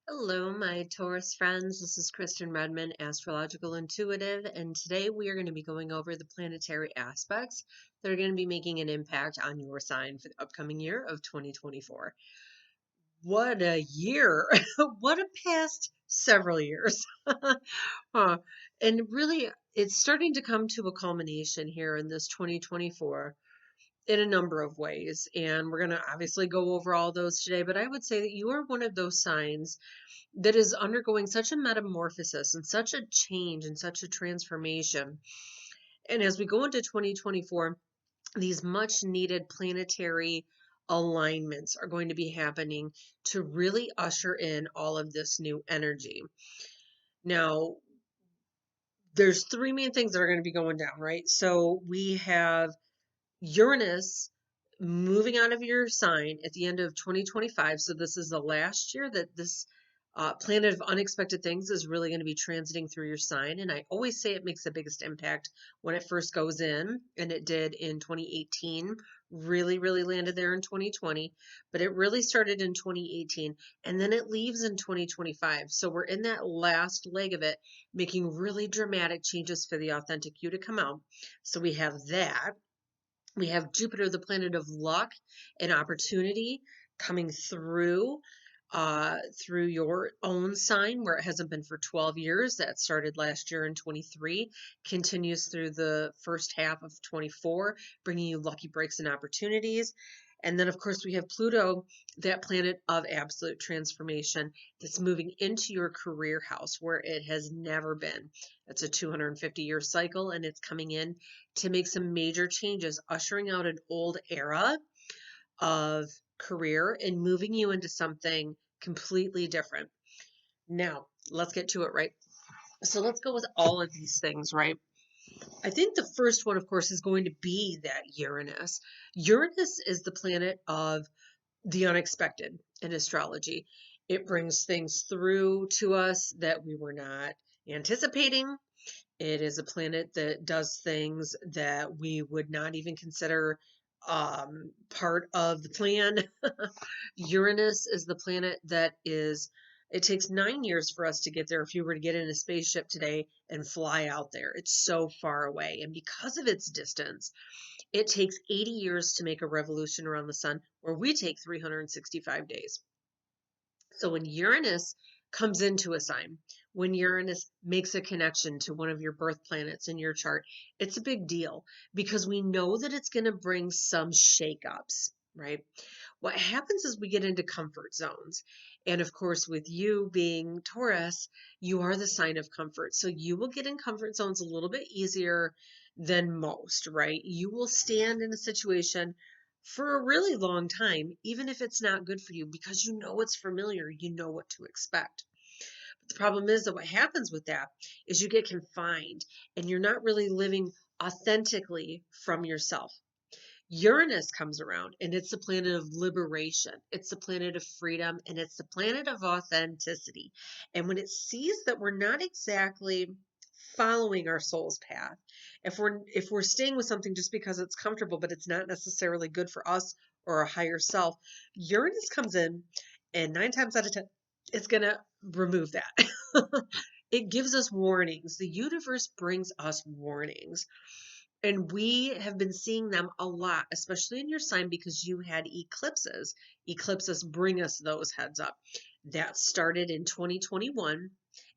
Hello, my Taurus friends. This is Kristen Redmond, Astrological Intuitive, and today we are going to be going over the planetary aspects that are going to be making an impact on your sign for the upcoming year of 2024. What a year! What a past several years. Huh. And really, it's starting to come to a culmination here in this 2024 in a number of ways. And we're going to obviously go over all those today, but I would say that you are one of those signs that is undergoing such a metamorphosis and such a change and such a transformation. And as we go into 2024, these much needed planetary alignments are going to be happening to really usher in all of this new energy. Now, there's three main things that are going to be going down, right? So we have Uranus moving out of your sign at the end of 2025. So this is the last year that this planet of unexpected things is really going to be transiting through your sign. And I always say it makes the biggest impact when it first goes in, and it did in 2018. Really landed there in 2020, but it really started in 2018 and then it leaves in 2025. So we're in that last leg of it, making really dramatic changes for the authentic you to come out. So we have that. We have Jupiter, the planet of luck and opportunity, coming through your own sign where it hasn't been for 12 years. That started last year in 23, continues through the first half of 24, bringing you lucky breaks and opportunities. And then, of course, we have Pluto, that planet of absolute transformation that's moving into your career house where it has never been. It's a 250-year cycle, and it's coming in to make some major changes, ushering out an old era of career and moving you into something completely different. Now, let's get to it, right? So let's go with all of these things, right? I think the first one, of course, is going to be that Uranus. Uranus is the planet of the unexpected in astrology. It brings things through to us that we were not anticipating. It is a planet that does things that we would not even consider part of the plan. Uranus is the planet that is, it takes 9 years for us to get there if you were to get in a spaceship today and fly out there. It's so far away. And because of its distance, it takes 80 years to make a revolution around the sun, where we take 365 days. So when Uranus comes into a sign, when Uranus makes a connection to one of your birth planets in your chart, it's a big deal because we know that it's going to bring some shakeups, right? What happens is we get into comfort zones. And of course, with you being Taurus, you are the sign of comfort. So you will get in comfort zones a little bit easier than most, right? You will stand in a situation for a really long time, even if it's not good for you, because you know it's familiar, you know what to expect. But the problem is that what happens with that is you get confined and you're not really living authentically from yourself. Uranus comes around and it's the planet of liberation. It's the planet of freedom and it's the planet of authenticity. And when it sees that we're not exactly following our soul's path, if we're staying with something just because it's comfortable, but it's not necessarily good for us or our higher self, Uranus comes in and 9 times out of 10, it's going to remove that. It gives us warnings. The universe brings us warnings. And we have been seeing them a lot, especially in your sign because you had eclipses. Eclipses bring us those heads up. That started in 2021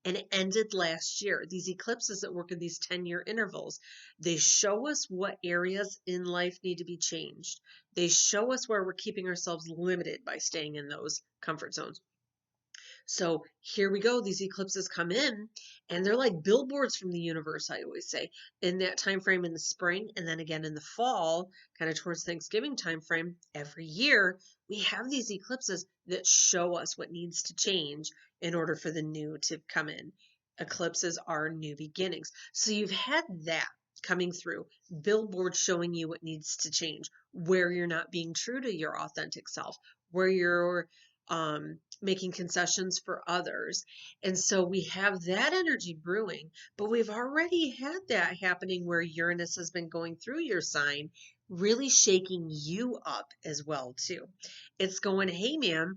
and it ended last year. These eclipses that work in these 10-year intervals, they show us what areas in life need to be changed. They show us where we're keeping ourselves limited by staying in those comfort zones. So here we go. These eclipses come in and they're like billboards from the universe, I always say, in that time frame in the spring and then again in the fall, kind of towards Thanksgiving time frame. Every year we have these eclipses that show us what needs to change in order for the new to come in. Eclipses are new beginnings. So you've had that coming through, billboards showing you what needs to change, where you're not being true to your authentic self, where you're making concessions for others. And so we have that energy brewing, but we've already had that happening where Uranus has been going through your sign, really shaking you up as well too. It's going, hey man,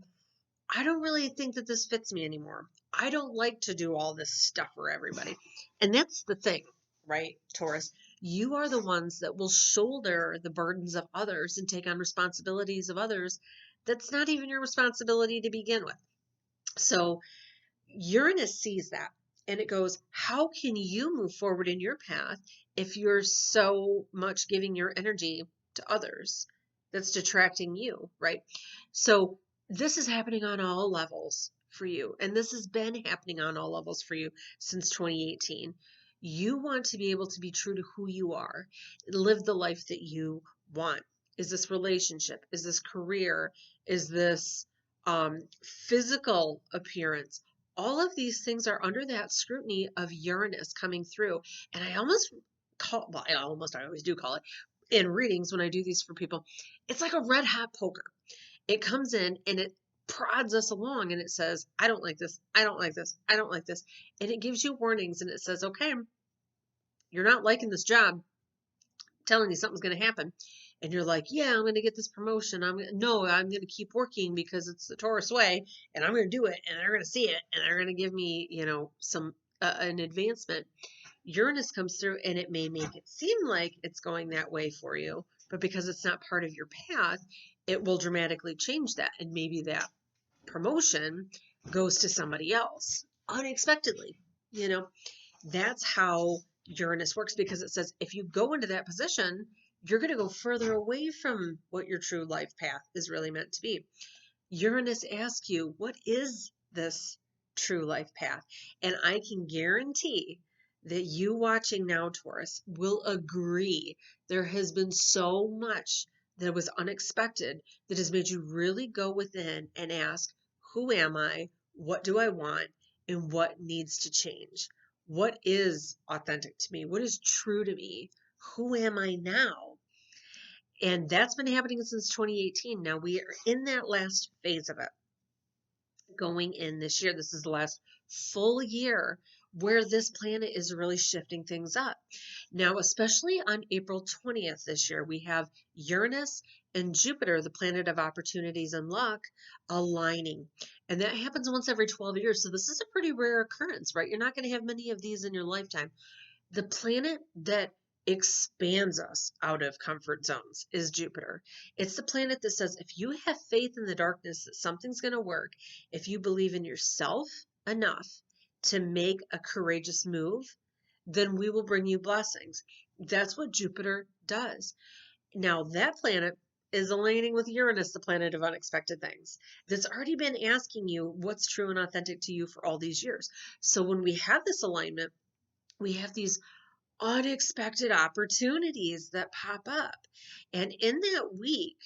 I don't really think that this fits me anymore. I don't like to do all this stuff for everybody. And that's the thing, right, Taurus? You are the ones that will shoulder the burdens of others and take on responsibilities of others that's not even your responsibility to begin with. So Uranus sees that and it goes, how can you move forward in your path if you're so much giving your energy to others that's detracting you, right? So this is happening on all levels for you. And this has been happening on all levels for you since 2018. You want to be able to be true to who you are, live the life that you want. Is this relationship? Is this career? Is this physical appearance? All of these things are under that scrutiny of Uranus coming through. And I almost I always do call it in readings when I do these for people, it's like a red hot poker. It comes in and it prods us along and it says, I don't like this. I don't like this. I don't like this. And it gives you warnings and it says, okay, you're not liking this job. I'm telling you something's going to happen. And you're like, yeah, I'm going to get this promotion. I'm going to keep working because it's the Taurus way and I'm going to do it and they're going to see it and they're going to give me, some an advancement. Uranus comes through and it may make it seem like it's going that way for you, but because it's not part of your path, it will dramatically change that. And maybe that promotion goes to somebody else unexpectedly. That's how Uranus works, because it says if you go into that position, you're going to go further away from what your true life path is really meant to be. Uranus asks you, what is this true life path? And I can guarantee that you watching now, Taurus, will agree there has been so much that was unexpected that has made you really go within and ask, who am I? What do I want? And what needs to change? What is authentic to me? What is true to me? Who am I now? And that's been happening since 2018. Now we are in that last phase of it going in this year. This is the last full year where this planet is really shifting things up. Now, especially on April 20th this year, we have Uranus and Jupiter, the planet of opportunities and luck, aligning. And that happens once every 12 years. So this is a pretty rare occurrence, right? You're not going to have many of these in your lifetime. The planet that expands us out of comfort zones is Jupiter. It's the planet that says if you have faith in the darkness that something's going to work, if you believe in yourself enough to make a courageous move, then we will bring you blessings. That's what Jupiter does. Now, that planet is aligning with Uranus, the planet of unexpected things, that's already been asking you what's true and authentic to you for all these years. So when we have this alignment, we have these unexpected opportunities that pop up. And in that week,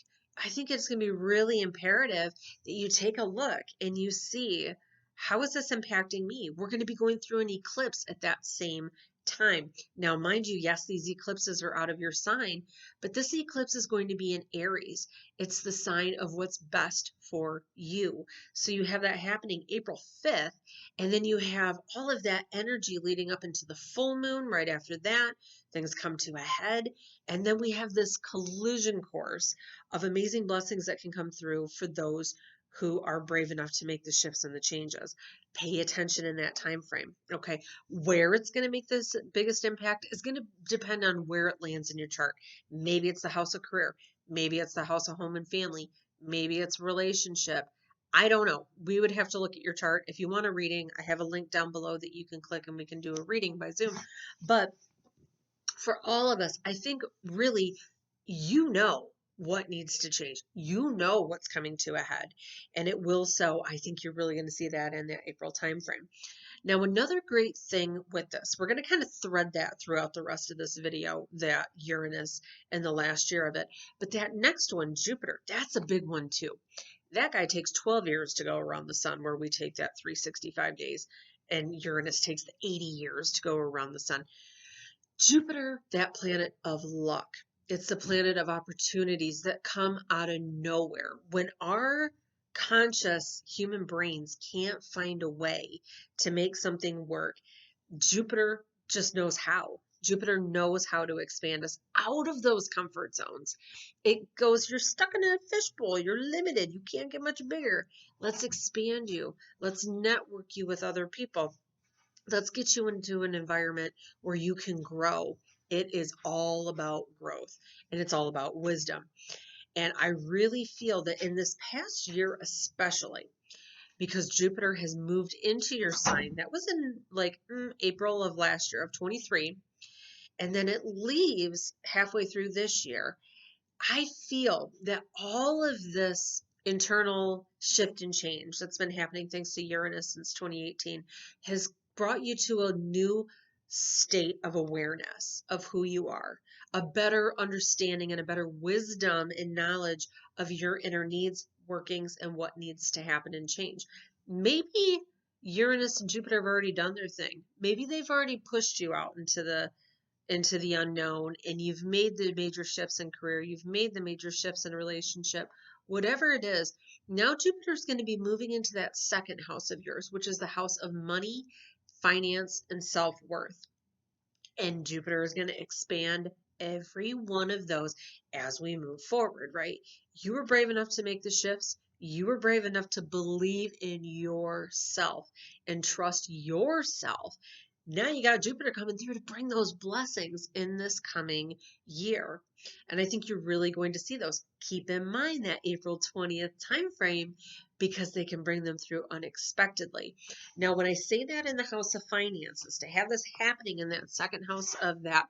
I think it's going to be really imperative that you take a look and you see, how is this impacting me? We're going to be going through an eclipse at that same time. Now, mind you, yes, these eclipses are out of your sign, but this eclipse is going to be in Aries. It's the sign of what's best for you. So you have that happening April 5th, and then you have all of that energy leading up into the full moon right after that. Things come to a head, and then we have this collision course of amazing blessings that can come through for those who are brave enough to make the shifts and the changes. Pay attention in that time frame. Okay, where it's going to make this biggest impact is going to depend on where it lands in your chart. Maybe it's the house of career, maybe it's the house of home and family, maybe it's relationship. I don't know. We would have to look at your chart. If you want a reading, I have a link down below that you can click and we can do a reading by Zoom. But for all of us, I think really what needs to change. What's coming to a head, and it will. So I think you're really going to see that in the April timeframe. Now, another great thing with this, we're going to kind of thread that throughout the rest of this video, that Uranus and the last year of it. But that next one, Jupiter, that's a big one too. That guy takes 12 years to go around the sun, where we take that 365 days, and Uranus takes the 80 years to go around the sun. Jupiter, that planet of luck. It's the planet of opportunities that come out of nowhere. When our conscious human brains can't find a way to make something work, Jupiter just knows how. Jupiter knows how to expand us out of those comfort zones. It goes, you're stuck in a fishbowl, you're limited, you can't get much bigger. Let's expand you. Let's network you with other people. Let's get you into an environment where you can grow. It is all about growth and it's all about wisdom. And I really feel that in this past year, especially, because Jupiter has moved into your sign, that was in like April of last year of 23, and then it leaves halfway through this year. I feel that all of this internal shift and change that's been happening thanks to Uranus since 2018 has brought you to a new state of awareness of who you are, a better understanding and a better wisdom and knowledge of your inner needs, workings, and what needs to happen and change. Maybe Uranus and Jupiter have already done their thing. Maybe they've already pushed you out into the unknown, and you've made the major shifts in career, you've made the major shifts in relationship, whatever it is. Now Jupiter's going to be moving into that second house of yours, which is the house of money, finance, and self-worth. And Jupiter is going to expand every one of those as we move forward, right? You were brave enough to make the shifts. You were brave enough to believe in yourself and trust yourself. Now you got Jupiter coming through to bring those blessings in this coming year. And I think you're really going to see those. Keep in mind that April 20th time frame because they can bring them through unexpectedly. Now, when I say that in the house of finances, to have this happening in that second house of that,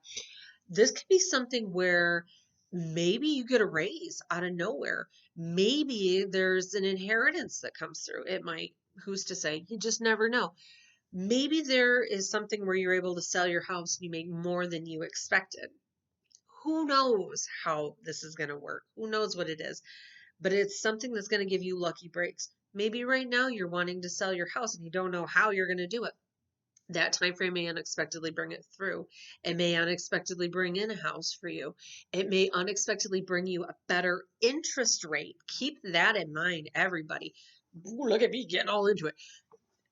this could be something where maybe you get a raise out of nowhere. Maybe there's an inheritance that comes through. It might, who's to say? You just never know. Maybe there is something where you're able to sell your house and you make more than you expected. Who knows how this is going to work? Who knows what it is? But it's something that's going to give you lucky breaks. Maybe right now you're wanting to sell your house and you don't know how you're going to do it. That time frame may unexpectedly bring it through. It may unexpectedly bring in a house for you. It may unexpectedly bring you a better interest rate. Keep that in mind, everybody. Ooh, look at me getting all into it.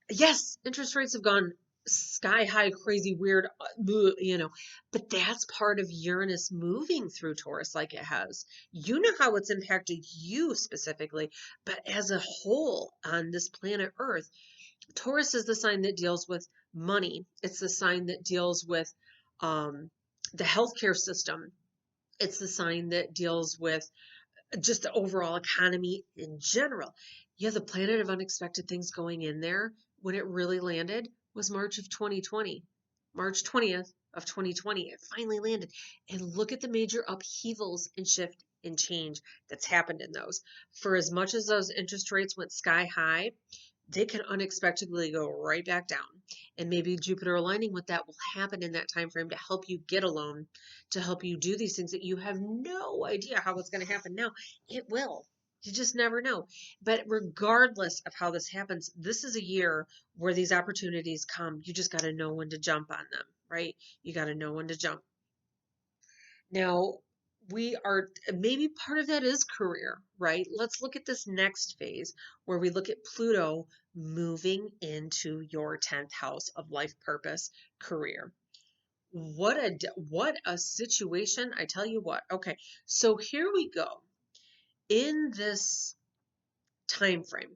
Yes, interest rates have gone sky high, crazy, weird, but that's part of Uranus moving through Taurus like it has. You know how it's impacted you specifically, but as a whole on this planet Earth, Taurus is the sign that deals with money. It's the sign that deals with the healthcare system. It's the sign that deals with just the overall economy in general. Yeah, the planet of unexpected things going in there when it really landed was March of 2020. March 20th of 2020, it finally landed. And look at the major upheavals and shift and change that's happened in those. For as much as those interest rates went sky high, they can unexpectedly go right back down. And maybe Jupiter aligning with that will happen in that time frame to help you get a loan, to help you do these things that you have no idea how it's going to happen now. It will. You just never know. But regardless of how this happens, this is a year where these opportunities come. You just got to know when to jump on them, right? You got to know when to jump. Now, maybe part of that is career, right? Let's look at this next phase where we look at Pluto moving into your 10th house of life purpose, career. What a situation. I tell you what. Okay, so here we go. In this time frame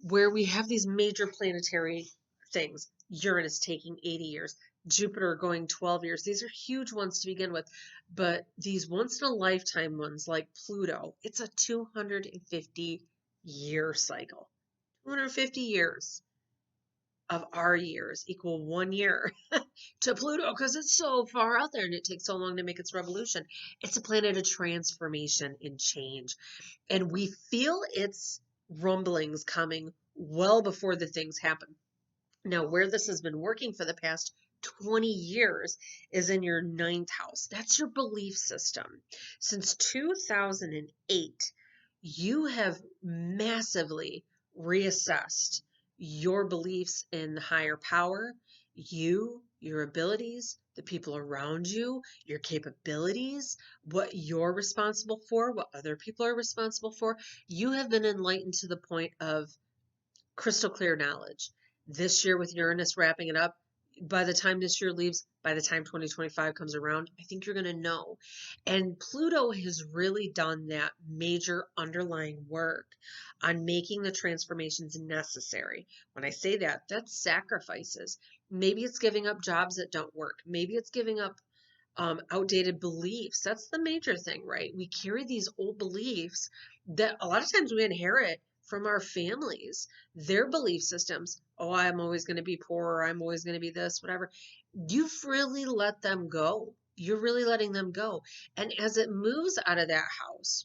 where we have these major planetary things, Uranus taking 80 years, Jupiter going 12 years. These are huge ones to begin with, but these once in a lifetime ones like Pluto, it's a 250-year cycle. 250 years of our years equal 1 year to Pluto because it's so far out there and it takes so long to make its revolution. It's a planet of transformation and change. And we feel its rumblings coming well before the things happen. Now, where this has been working for the past 20 years is in your 9th house. That's your belief system. Since 2008, you have massively reassessed your beliefs in higher power, your abilities, the people around you, your capabilities, what you're responsible for, what other people are responsible for. You have been enlightened to the point of crystal clear knowledge. This year with Uranus wrapping it up, by the time this year leaves, by the time 2025 comes around, I think you're going to know. And Pluto has really done that major underlying work on making the transformations necessary. When I say that, that's sacrifices. Maybe it's giving up jobs that don't work. Maybe it's giving up outdated beliefs. That's the major thing, right? We carry these old beliefs that a lot of times we inherit from our families, their belief systems. Oh, I'm always going to be poor, or I'm always going to be this, whatever. You've really let them go. You're really letting them go. And as it moves out of that house,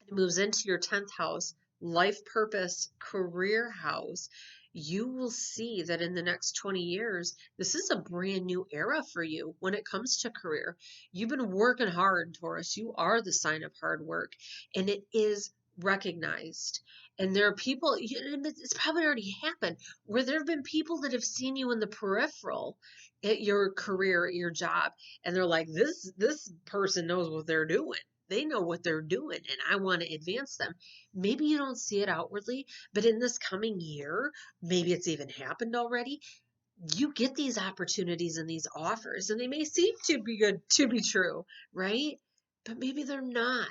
it moves into your 10th house, life purpose, career house, you will see that in the next 20 years, this is a brand new era for you when it comes to career. You've been working hard, Taurus. You are the sign of hard work, and it is recognized. And there are people, it's probably already happened, where there have been people that have seen you in the peripheral at your career, at your job, and they're like, this person knows what they're doing. They know what they're doing, and I want to advance them. Maybe you don't see it outwardly, but in this coming year, maybe it's even happened already. You get these opportunities and these offers, and they may seem to be good to be true, right? But maybe they're not.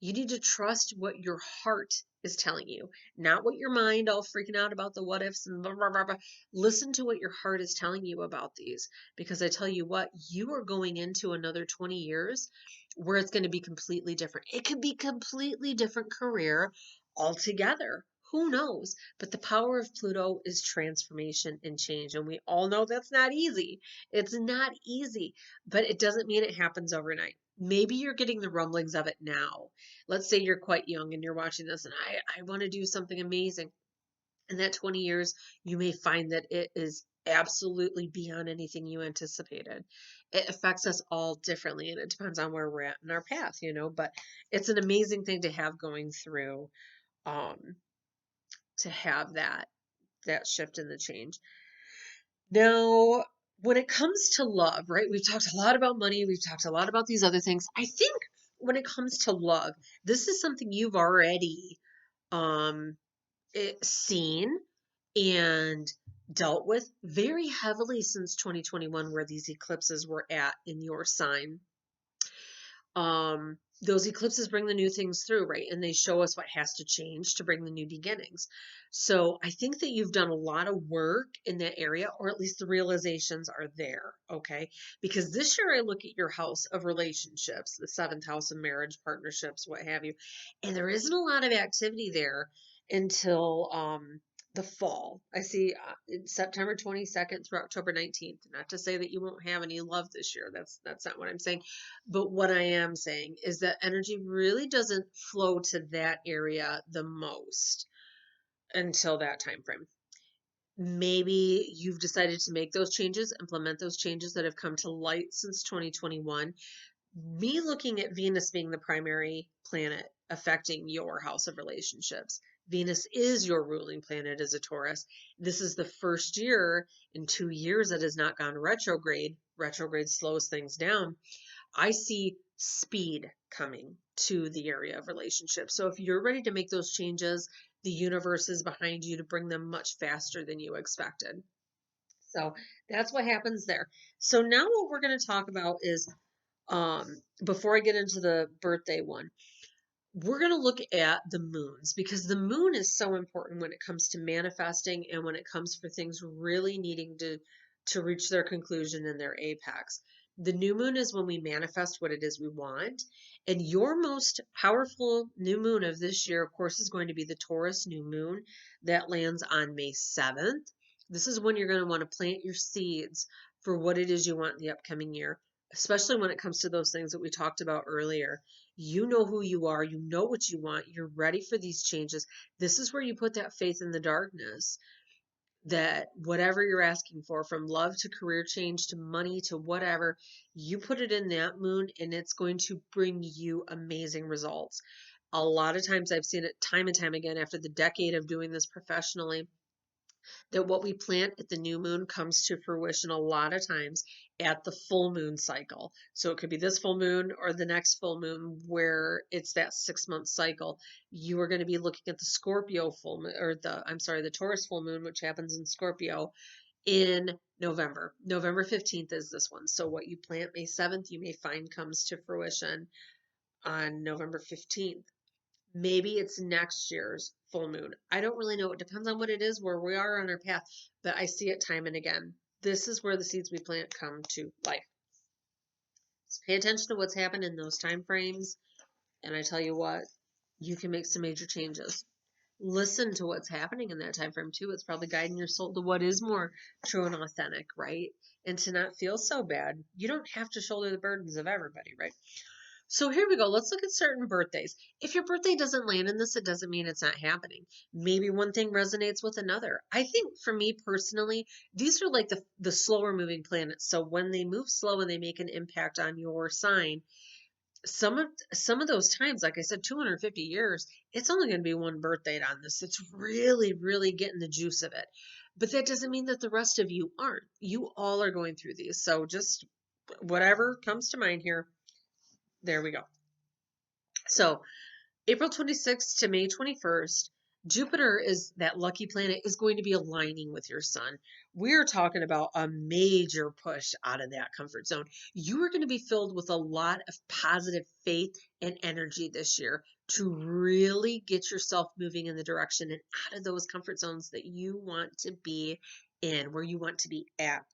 You need to trust what your heart is telling you, not what your mind all freaking out about the what ifs and blah, blah, blah, blah. Listen to what your heart is telling you about these, because I tell you what, you are going into another 20 years where it's going to be completely different. It could be completely different career altogether. Who knows? But the power of Pluto is transformation and change. And we all know that's not easy. It's not easy, but it doesn't mean it happens overnight. Maybe you're getting the rumblings of it now. Let's say you're quite young and you're watching this and I want to do something amazing. In that 20 years, you may find that it is absolutely beyond anything you anticipated. It affects us all differently, and it depends on where we're at in our path, but it's an amazing thing to have going through, um, to have that shift and the change. Now, when it comes to love, right? We've talked a lot about money, we've talked a lot about these other things. I think when it comes to love, this is something you've already um seen and dealt with very heavily since 2021, where these eclipses were at in your sign. Those eclipses bring the new things through, right? And they show us what has to change to bring the new beginnings. So I think that you've done a lot of work in that area, or at least the realizations are there, okay? Because this year I look at your house of relationships, the 7th house of marriage, partnerships, what have you, and there isn't a lot of activity there until the fall. I see September 22nd through October 19th. Not to say that you won't have any love this year. That's not what I'm saying. But what I am saying is that energy really doesn't flow to that area the most until that time frame. Maybe you've decided to make those changes, implement those changes that have come to light since 2021. Me looking at Venus being the primary planet affecting your house of relationships. Venus is your ruling planet as a Taurus. This is the first year in 2 years that has not gone retrograde. Retrograde slows things down. I see speed coming to the area of relationships. So if you're ready to make those changes, the universe is behind you to bring them much faster than you expected. So that's what happens there. So now what we're going to talk about is, before I get into the birthday one, we're going to look at the moons, because the moon is so important when it comes to manifesting and when it comes for things really needing to reach their conclusion and their apex. The new moon is when we manifest what it is we want. And your most powerful new moon of this year, of course, is going to be the Taurus new moon that lands on May 7th. This is when you're going to want to plant your seeds for what it is you want in the upcoming year, especially when it comes to those things that we talked about earlier. You know who you are, you know what you want, you're ready for these changes. This is where you put that faith in the darkness, that whatever you're asking for, from love to career change to money to whatever, you put it in that moon and it's going to bring you amazing results. A lot of times I've seen it time and time again after the decade of doing this professionally, that what we plant at the new moon comes to fruition a lot of times at the full moon cycle. So it could be this full moon or the next full moon, where it's that 6-month cycle. You are going to be looking at the Scorpio full moon, or the Taurus full moon, which happens in Scorpio. in November. November 15th is this one. So what you plant May 7th, you may find comes to fruition on November 15th. Maybe it's next year's full moon. I don't really know. It depends on what it is, where we are on our path, but I see it time and again. This is where the seeds we plant come to life. So pay attention to what's happened in those time frames, and I tell you what, you can make some major changes. Listen to what's happening in that time frame too. It's probably guiding your soul to what is more true and authentic, right? And to not feel so bad. You don't have to shoulder the burdens of everybody, right? So here we go. Let's look at certain birthdays. If your birthday doesn't land in this, it doesn't mean it's not happening. Maybe one thing resonates with another. I think for me personally, these are like the slower moving planets. So when they move slow and they make an impact on your sign, some of those times, like I said, 250 years, it's only going to be one birthday on this. It's really, really getting the juice of it. But that doesn't mean that the rest of you aren't. You all are going through these. So just whatever comes to mind here, there we go. So April 26th to May 21st, Jupiter is that lucky planet is going to be aligning with your sun. We're talking about a major push out of that comfort zone. You are going to be filled with a lot of positive faith and energy this year to really get yourself moving in the direction and out of those comfort zones that you want to be in, where you want to be at.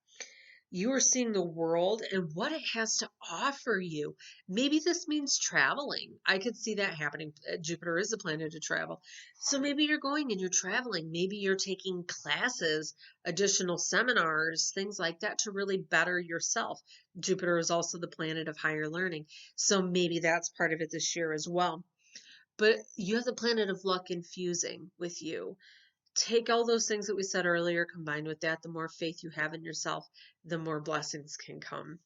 You are seeing the world and what it has to offer you. Maybe this means traveling. I could see that happening. Jupiter is a planet of travel. So maybe you're going and you're traveling. Maybe you're taking classes, additional seminars, things like that to really better yourself. Jupiter is also the planet of higher learning. So maybe that's part of it this year as well. But you have the planet of luck infusing with you. Take all those things that we said earlier, combined with that, the more faith you have in yourself, the more blessings can come.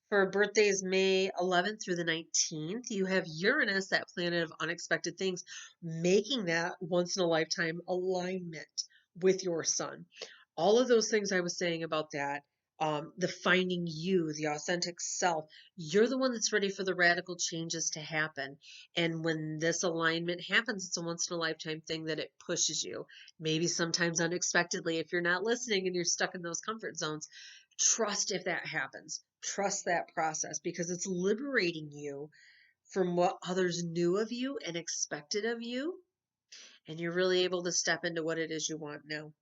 For birthdays May 11th through the 19th, you have Uranus, that planet of unexpected things, making that once in a lifetime alignment with your sun. All of those things I was saying about that, the finding you, the authentic self, you're the one that's ready for the radical changes to happen. And when this alignment happens, it's a once in a lifetime thing that it pushes you, maybe sometimes unexpectedly if you're not listening and you're stuck in those comfort zones. Trust if that happens. Trust that process because it's liberating you from what others knew of you and expected of you. And you're really able to step into what it is you want now.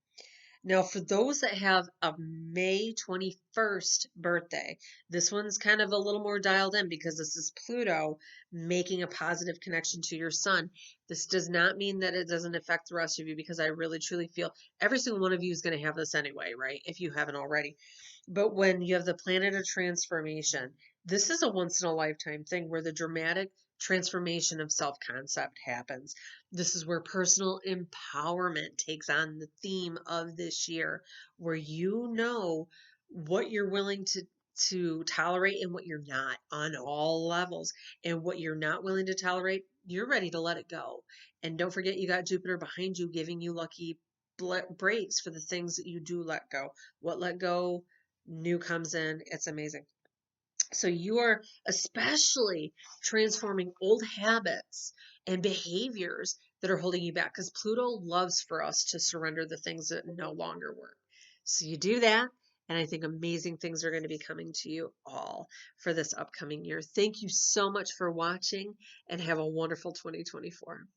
Now, for those that have a May 21st birthday, this one's kind of a little more dialed in because this is Pluto making a positive connection to your sun. This does not mean that it doesn't affect the rest of you because I really truly feel every single one of you is going to have this anyway, right? If you haven't already. But when you have the planet of transformation, this is a once in a lifetime thing where the dramatic transformation of self concept happens. This is where personal empowerment takes on the theme of this year, where you know what you're willing to tolerate and what you're not on all levels. And what you're not willing to tolerate, you're ready to let it go. And don't forget, you got Jupiter behind you giving you lucky breaks for the things that you do let go. What let go, new comes in. It's amazing. So you are especially transforming old habits and behaviors that are holding you back because Pluto loves for us to surrender the things that no longer work. So you do that. And I think amazing things are going to be coming to you all for this upcoming year. Thank you so much for watching and have a wonderful 2024.